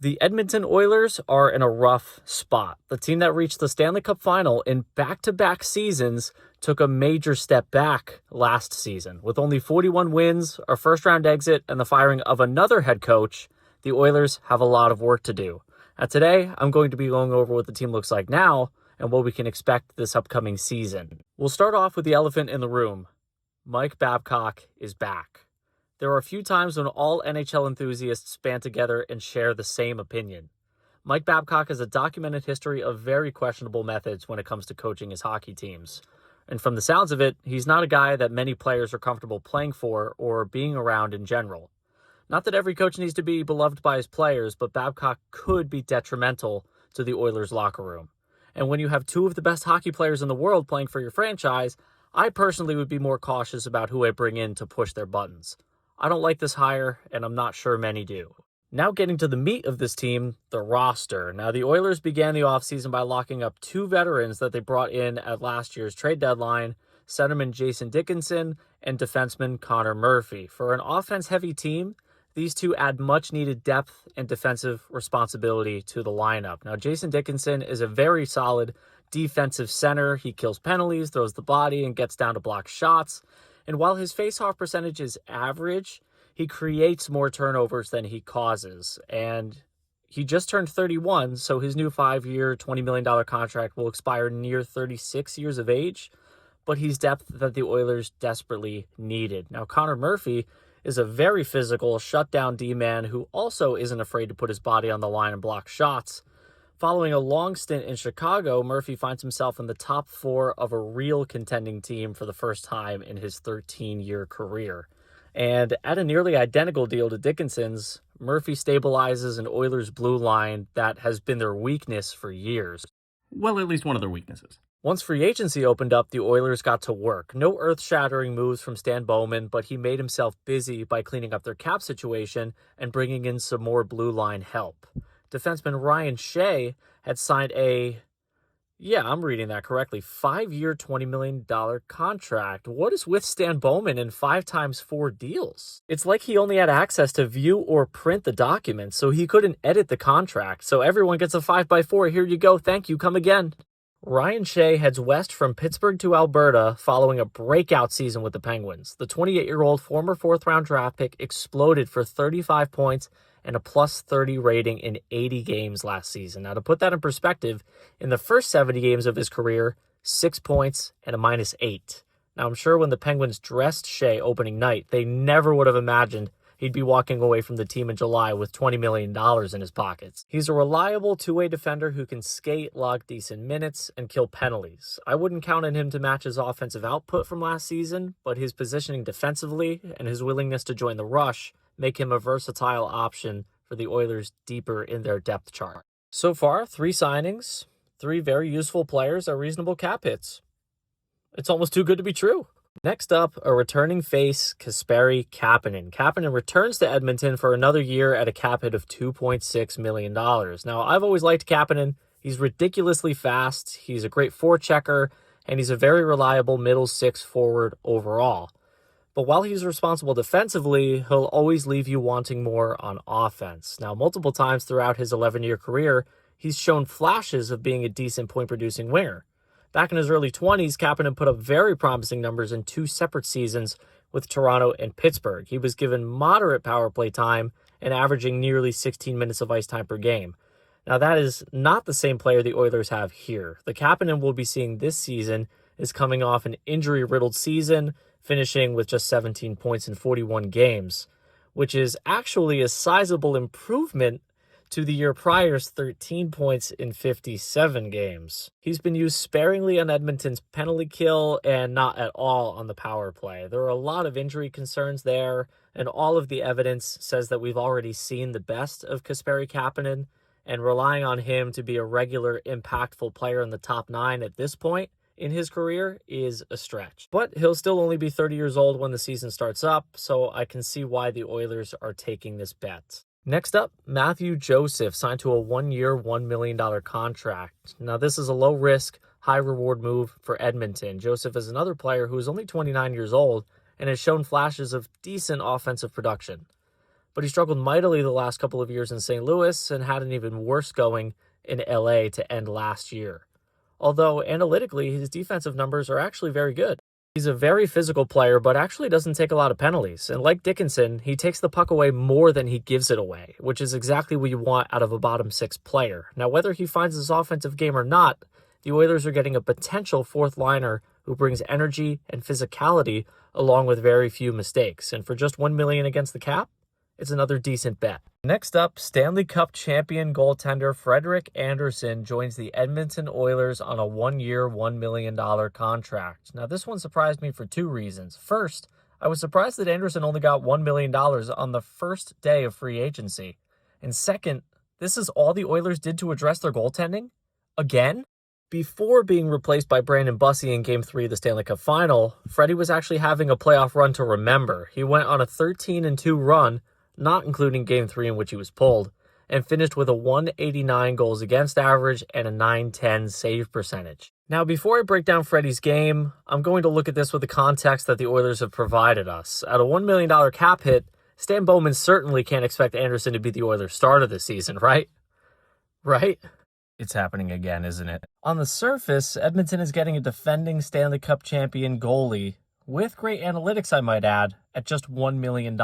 The Edmonton Oilers are in a rough spot. The team that reached the Stanley Cup final in back-to-back seasons took a major step back last season. With only 41 wins, a first-round exit, and the firing of another head coach, the Oilers have a lot of work to do. Today, I'm going to be going over what the team looks like now and what we can expect this upcoming season. We'll start off with the elephant in the room. Mike Babcock is back. There are a few times when all NHL enthusiasts band together and share the same opinion. Mike Babcock has a documented history of very questionable methods when it comes to coaching his hockey teams. And from the sounds of it, he's not a guy that many players are comfortable playing for or being around in general. Not that every coach needs to be beloved by his players, but Babcock could be detrimental to the Oilers' locker room. And when you have two of the best hockey players in the world playing for your franchise, I personally would be more cautious about who I bring in to push their buttons. I don't like this hire, and I'm not sure many do. Now getting to the meat of this team, the roster. Now the Oilers began the offseason by locking up two veterans that they brought in at last year's trade deadline, centerman Jason Dickinson and defenseman Connor Murphy. For an offense-heavy team, these two add much-needed depth and defensive responsibility to the lineup. Now Jason Dickinson is a very solid defensive center. He kills penalties, throws the body, and gets down to block shots. And while his face-off percentage is average, he creates more turnovers than he causes. And he just turned 31, so his new 5-year, $20 million contract will expire near 36 years of age. But he's depth that the Oilers desperately needed. Now, Connor Murphy is a very physical, shutdown D-man who also isn't afraid to put his body on the line and block shots. Following a long stint in Chicago, Murphy finds himself in the top four of a real contending team for the first time in his 13-year career. And at a nearly identical deal to Dickinson's, Murphy stabilizes an Oilers blue line that has been their weakness for years. Well, at least one of their weaknesses. Once free agency opened up, the Oilers got to work. No earth-shattering moves from Stan Bowman, but he made himself busy by cleaning up their cap situation and bringing in some more blue line help. Defenseman Ryan Shea had signed a, I'm reading that correctly, 5-year, $20 million contract. What is with Stan Bowman and 5x4 deals? It's like he only had access to view or print the documents, so he couldn't edit the contract. So everyone gets a 5x4. Here you go. Thank you. Come again. Ryan Shea heads west from Pittsburgh to Alberta following a breakout season with the Penguins. The 28-year-old former fourth-round draft pick exploded for 35 points and a plus 30 rating in 80 games last season. Now, to put that in perspective, in the first 70 games of his career, 6 points and a -8. Now, I'm sure when the Penguins dressed Shea opening night, they never would have imagined he'd be walking away from the team in July with $20 million in his pockets. He's a reliable two-way defender who can skate, log decent minutes, and kill penalties. I wouldn't count on him to match his offensive output from last season, but his positioning defensively and his willingness to join the rush make him a versatile option for the Oilers deeper in their depth chart. So far, 3 signings, 3 very useful players at reasonable cap hits. It's almost too good to be true. Next up, a returning face, Kasperi Kapanen. Kapanen returns to Edmonton for another year at a cap hit of $2.6 million. Now, I've always liked Kapanen. He's ridiculously fast, he's a great forechecker, and he's a very reliable middle six forward overall. But while he's responsible defensively, he'll always leave you wanting more on offense. Now, multiple times throughout his 11-year career, he's shown flashes of being a decent point-producing winger. Back in his early 20s, Kapanen put up very promising numbers in 2 separate seasons with Toronto and Pittsburgh. He was given moderate power play time and averaging nearly 16 minutes of ice time per game. Now, that is not the same player the Oilers have here. The Kapanen we'll be seeing this season is coming off an injury-riddled season, finishing with just 17 points in 41 games, which is actually a sizable improvement to the year prior's 13 points in 57 games. He's been used sparingly on Edmonton's penalty kill and not at all on the power play. There are a lot of injury concerns there, and all of the evidence says that we've already seen the best of Kasperi Kapanen, and relying on him to be a regular, impactful player in the top 9 at this point in his career is a stretch. But he'll still only be 30 years old when the season starts up, so I can see why the Oilers are taking this bet. Next up, Matthew Joseph signed to a 1-year, $1 million contract. Now, this is a low-risk, high-reward move for Edmonton. Joseph is another player who is only 29 years old and has shown flashes of decent offensive production. but he struggled mightily the last couple of years in St. Louis and had an even worse going in LA to end last year. Although analytically, his defensive numbers are actually very good. He's a very physical player, but actually doesn't take a lot of penalties. And like Dickinson, he takes the puck away more than he gives it away, which is exactly what you want out of a bottom six player. Now, whether he finds his offensive game or not, the Oilers are getting a potential fourth liner who brings energy and physicality along with very few mistakes. And for just $1 million against the cap, it's another decent bet. Next up, Stanley Cup champion goaltender Frederik Andersen joins the Edmonton Oilers on a one-year, $1 million contract. Now, this one surprised me for two reasons. First, I was surprised that Andersen only got $1 million on the first day of free agency. And second, this is all the Oilers did to address their goaltending? Again? Before being replaced by Brandon Bussi in Game 3 of the Stanley Cup Final, Freddie was actually having a playoff run to remember. He went on a 13-2 run, not including Game 3 in which he was pulled, and finished with a 189 goals against average and a .910 save percentage. Now, before I break down Freddie's game, I'm going to look at this with the context that the Oilers have provided us. At a $1 million cap hit, Stan Bowman certainly can't expect Andersen to be the Oilers' starter this season, right? Right? It's happening again, isn't it? On the surface, Edmonton is getting a defending Stanley Cup champion goalie, with great analytics, I might add, at just $1 million.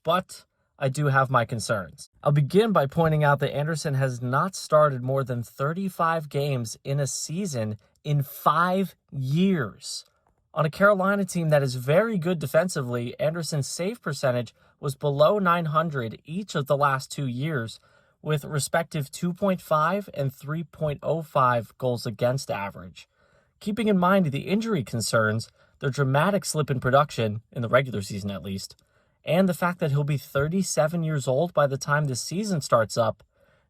But I do have my concerns. I'll begin by pointing out that Andersen has not started more than 35 games in a season in 5 years. On a Carolina team that is very good defensively, Andersen's save percentage was below .900 each of the last 2 years, with respective 2.5 and 3.05 goals against average. Keeping in mind the injury concerns, the dramatic slip in production, in the regular season at least, and the fact that he'll be 37 years old by the time the season starts up,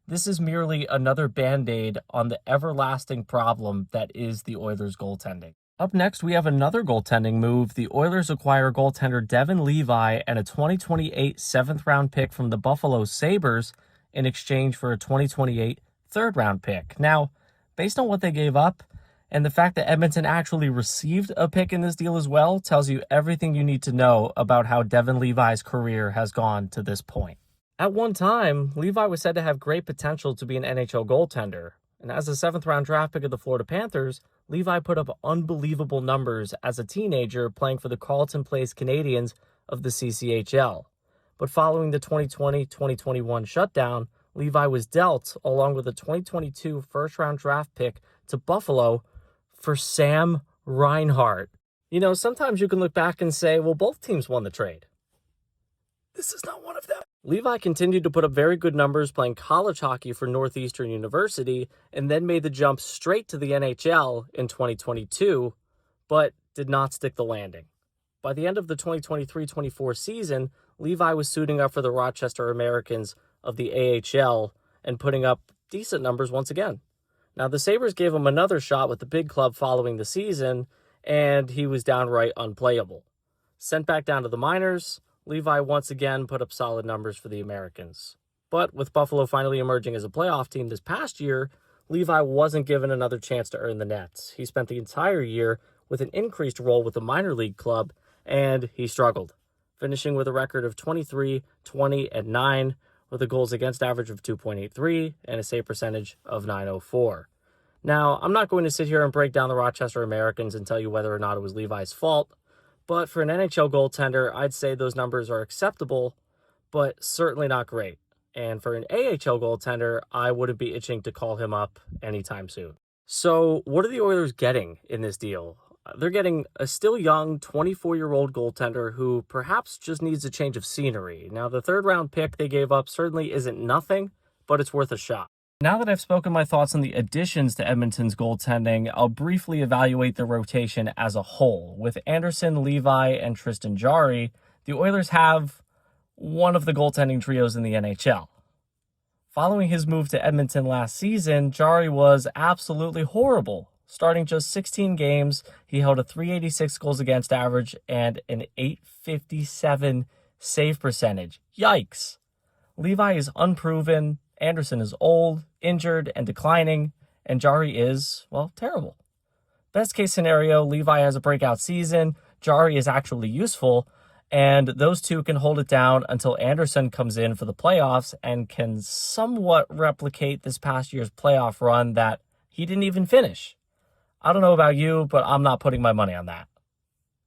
this is merely another Band-Aid on the everlasting problem that is the Oilers' goaltending. Up next, we have another goaltending move. The Oilers acquire goaltender Devin Levi and a 2028 7th-round pick from the Buffalo Sabres in exchange for a 2028 3rd-round pick. Now, based on what they gave up, and the fact that Edmonton actually received a pick in this deal as well, tells you everything you need to know about how Devin Levi's career has gone to this point. At one time, Levi was said to have great potential to be an NHL goaltender, and as a 7th-round draft pick of the Florida Panthers, Levi put up unbelievable numbers as a teenager playing for the Carleton Place Canadiens of the CCHL. But following the 2020-2021 shutdown, Levi was dealt, along with a 2022 first-round draft pick, to Buffalo for Sam Reinhart. You know, sometimes you can look back and say, well, both teams won the trade. This is not one of them. Levi continued to put up very good numbers playing college hockey for Northeastern University and then made the jump straight to the NHL in 2022, but did not stick the landing. By the end of the 2023-24 season, Levi was suiting up for the Rochester Americans of the AHL and putting up decent numbers once again. Now, the Sabres gave him another shot with the big club following the season, and he was downright unplayable. Sent back down to the minors, Levi once again put up solid numbers for the Americans. But with Buffalo finally emerging as a playoff team this past year, Levi wasn't given another chance to earn the nets. He spent the entire year with an increased role with the minor league club, and he struggled, finishing with a record of 23, 20, and 9, with a goals against average of 2.83 and a save percentage of .904. Now, I'm not going to sit here and break down the Rochester Americans and tell you whether or not it was Levi's fault, but for an NHL goaltender, I'd say those numbers are acceptable, but certainly not great. And for an AHL goaltender, I wouldn't be itching to call him up anytime soon. So what are the Oilers getting in this deal? They're getting a still young 24-year-old goaltender who perhaps just needs a change of scenery. Now, the 3rd-round pick they gave up certainly isn't nothing, but it's worth a shot. Now that I've spoken my thoughts on the additions to Edmonton's goaltending, I'll briefly evaluate the rotation as a whole. With Andersen, Levi, and Tristan Jarry, the Oilers have one of the goaltending trios in the NHL. Following his move to Edmonton last season, Jarry was absolutely horrible. Starting just 16 games, he held a .386 goals against average and an .857 save percentage. Yikes. Levi is unproven, Andersen is old, injured, and declining, and Jarry is, well, terrible. Best case scenario, Levi has a breakout season, Jarry is actually useful, And those two can hold it down until Anderson comes in for the playoffs and can somewhat replicate this past year's playoff run that he didn't even finish. I don't know about you, but I'm not putting my money on that.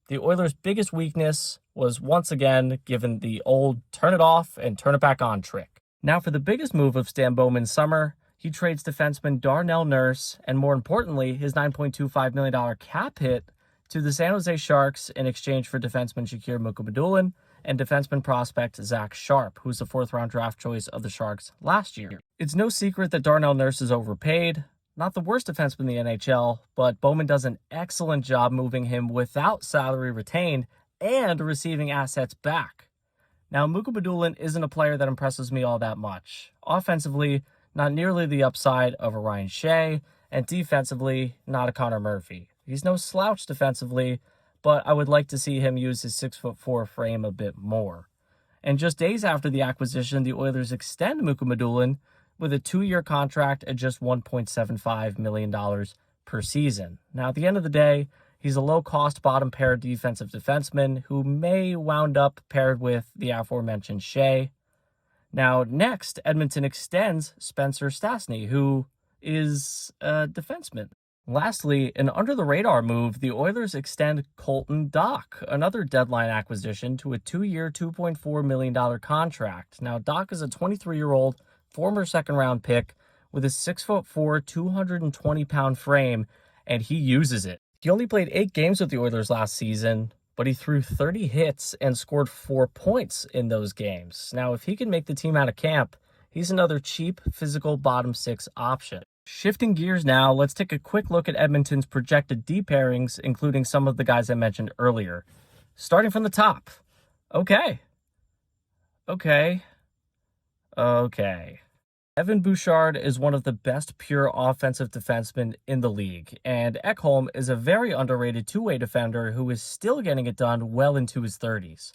The Oilers' biggest weakness was once again given the old turn it off and turn it back on trick. Now for the biggest move of Stan Bowman's summer, he trades defenseman Darnell Nurse and, more importantly, his $9.25 million cap hit to the San Jose Sharks in exchange for defenseman Shakir Mukhamadullin and defenseman prospect Zach Sharp, who's the fourth-round draft choice of the Sharks last year. It's no secret that Darnell Nurse is overpaid. Not the worst defenseman in the NHL, but Bowman does an excellent job moving him without salary retained and receiving assets back. Now, Mukhamadullin isn't a player that impresses me all that much. Offensively, not nearly the upside of a Ryan Shea, and defensively, not a Connor Murphy. He's no slouch defensively, but I would like to see him use his 6'4" frame a bit more. And just days after the acquisition, the Oilers extend Mukhamadullin with a 2-year contract at just $1.75 million per season. Now, at the end of the day, he's a low-cost bottom-pair defensive defenseman who may wound up paired with the aforementioned Shea. Now, next, Edmonton extends Spencer Stastny, who is a defenseman. Lastly, an under-the-radar move, the Oilers extend Colton Dach, another deadline acquisition, to a 2-year, $2.4 million contract. Now, Dach is a 23-year-old former second-round pick with a 6'4", 220-pound frame, and he uses it. He only played 8 games with the Oilers last season, but he threw 30 hits and scored 4 points in those games. Now, if he can make the team out of camp, he's another cheap, physical bottom-6 option. Shifting gears now, let's take a quick look at Edmonton's projected D pairings, including some of the guys I mentioned earlier. Starting from the top. Okay. Evan Bouchard is one of the best pure offensive defensemen in the league, and Ekholm is a very underrated two-way defender who is still getting it done well into his 30s.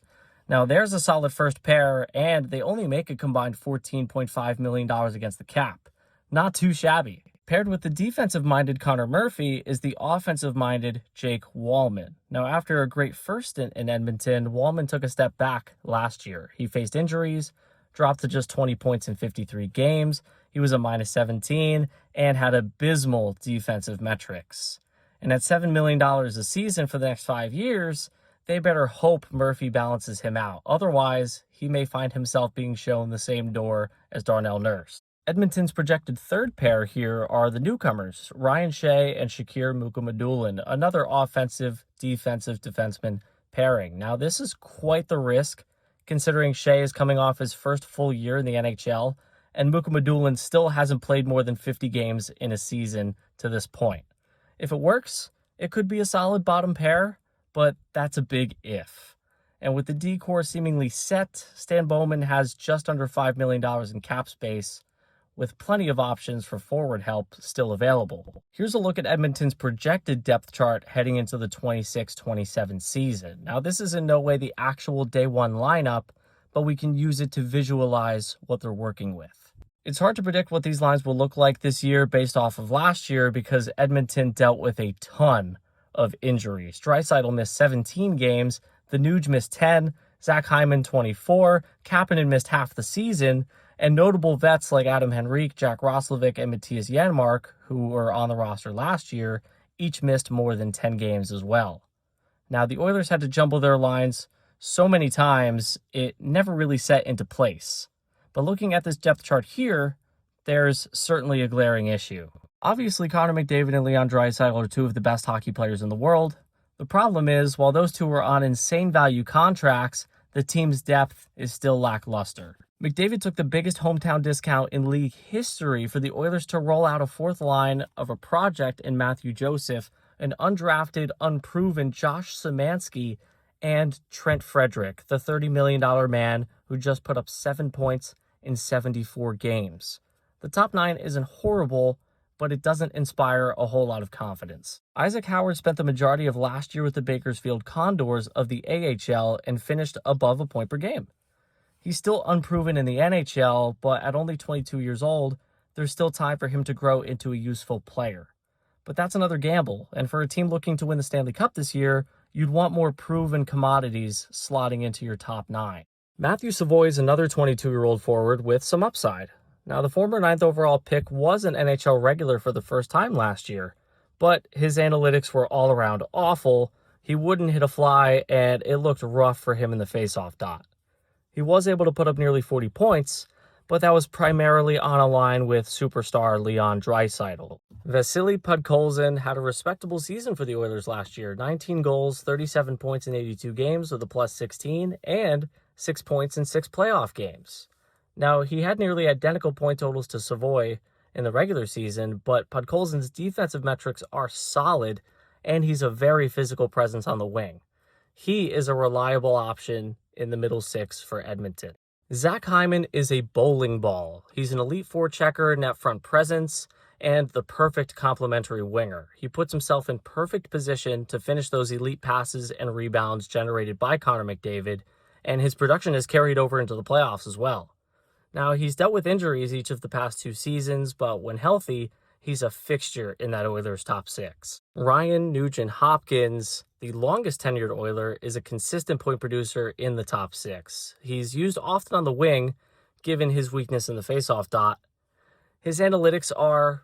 Now, there's a solid first pair, and they only make a combined $14.5 million against the cap. Not too shabby. Paired with the defensive-minded Connor Murphy is the offensive-minded Jake Wallman. Now, after a great first stint in Edmonton, Wallman took a step back last year. He faced injuries, dropped to just 20 points in 53 games. He was a -17 and had abysmal defensive metrics. And at $7 million a season for the next 5 years, they better hope Murphy balances him out. Otherwise, he may find himself being shown the same door as Darnell Nurse. Edmonton's projected third pair here are the newcomers, Ryan Shea and Shakir Mukhamadullin, another offensive-defensive defenseman pairing. Now, this is quite the risk, considering Shea is coming off his first full year in the NHL, and Mukhamadullin still hasn't played more than 50 games in a season to this point. If it works, it could be a solid bottom pair, but that's a big if. And with the D-core seemingly set, Stan Bowman has just under $5 million in cap space, with plenty of options for forward help still available. Here's a look at Edmonton's projected depth chart heading into the 26-27 season. Now, this is in no way the actual day one lineup, but we can use it to visualize what they're working with. It's hard to predict what these lines will look like this year based off of last year because Edmonton dealt with a ton of injuries. Draisaitl missed 17 games, the Nuge missed 10, Zach Hyman 24, Kapanen missed half the season, and notable vets like Adam Henrique, Jack Roslovic, and Matthias Janmark, who were on the roster last year, each missed more than 10 games as well. Now, the Oilers had to jumble their lines so many times, it never really set into place. But looking at this depth chart here, there's certainly a glaring issue. Obviously, Connor McDavid and Leon Draisaitl are two of the best hockey players in the world. The problem is, while those two are on insane value contracts, the team's depth is still lackluster. McDavid took the biggest hometown discount in league history for the Oilers to roll out a fourth line of a project in Matthew Joseph, an undrafted, unproven Josh Szymanski, and Trent Frederick, the $30 million man who just put up 7 points in 74 games. The top 9 isn't horrible, but it doesn't inspire a whole lot of confidence. Isaac Howard spent the majority of last year with the Bakersfield Condors of the AHL and finished above a point per game. He's still unproven in the NHL, but at only 22 years old, there's still time for him to grow into a useful player. But that's another gamble, and for a team looking to win the Stanley Cup this year, You'd want more proven commodities slotting into your top 9. Matthew Savoy is another 22-year-old forward with some upside. Now, the former 9th overall pick was an NHL regular for the first time last year, but his analytics were all around awful. He wouldn't hit a fly, and it looked rough for him in the faceoff dot. He was able to put up nearly 40 points, but that was primarily on a line with superstar Leon Draisaitl. Vasily Podkolzin had a respectable season for the Oilers last year. 19 goals, 37 points in 82 games with a plus 16, and 6 points in 6 playoff games. Now, he had nearly identical point totals to Savoy in the regular season, but Podkolzin's defensive metrics are solid, and he's a very physical presence on the wing. He is a reliable option in the middle 6 for Edmonton. Zach Hyman is a bowling ball. He's an elite forechecker, net front presence, and the perfect complementary winger. He puts himself in perfect position to finish those elite passes and rebounds generated by Connor McDavid, and his production has carried over into the playoffs as well. Now, he's dealt with injuries each of the past 2 seasons, but when healthy, he's a fixture in that Oilers top 6. Ryan Nugent-Hopkins, the longest tenured Oiler, is a consistent point producer in the top 6. He's used often on the wing, given his weakness in the faceoff dot. His analytics are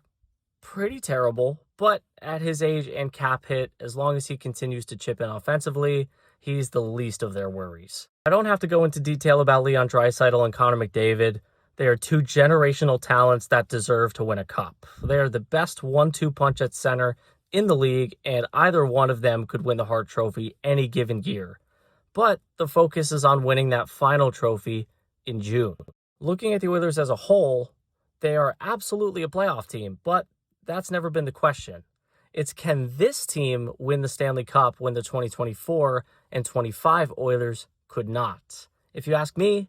pretty terrible, but at his age and cap hit, as long as he continues to chip in offensively, he's the least of their worries. I don't have to go into detail about Leon Draisaitl and Connor McDavid. They are 2 generational talents that deserve to win a cup. They are the best 1-2 punch at center in the league, and either one of them could win the Hart Trophy any given year. But the focus is on winning that final trophy in June. Looking at the Oilers as a whole, they are absolutely a playoff team, but that's never been the question. It's, can this team win the Stanley Cup when the 2024 and 25 Oilers could not? If you ask me,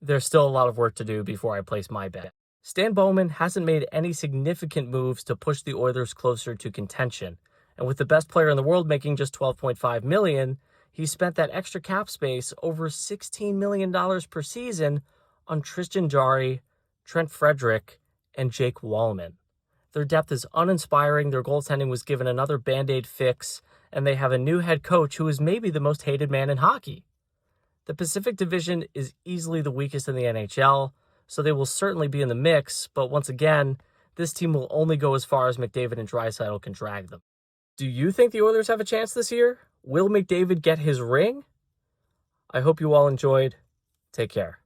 there's still a lot of work to do before I place my bet. Stan Bowman hasn't made any significant moves to push the Oilers closer to contention. And with the best player in the world making just $12.5 million, he spent that extra cap space, over $16 million per season, on Tristan Jarry, Trent Frederick, and Jake Wallman. Their depth is uninspiring, their goaltending was given another Band-Aid fix, and they have a new head coach who is maybe the most hated man in hockey. The Pacific Division is easily the weakest in the NHL, so they will certainly be in the mix, but once again, this team will only go as far as McDavid and Draisaitl can drag them. Do you think the Oilers have a chance this year? Will McDavid get his ring? I hope you all enjoyed. Take care.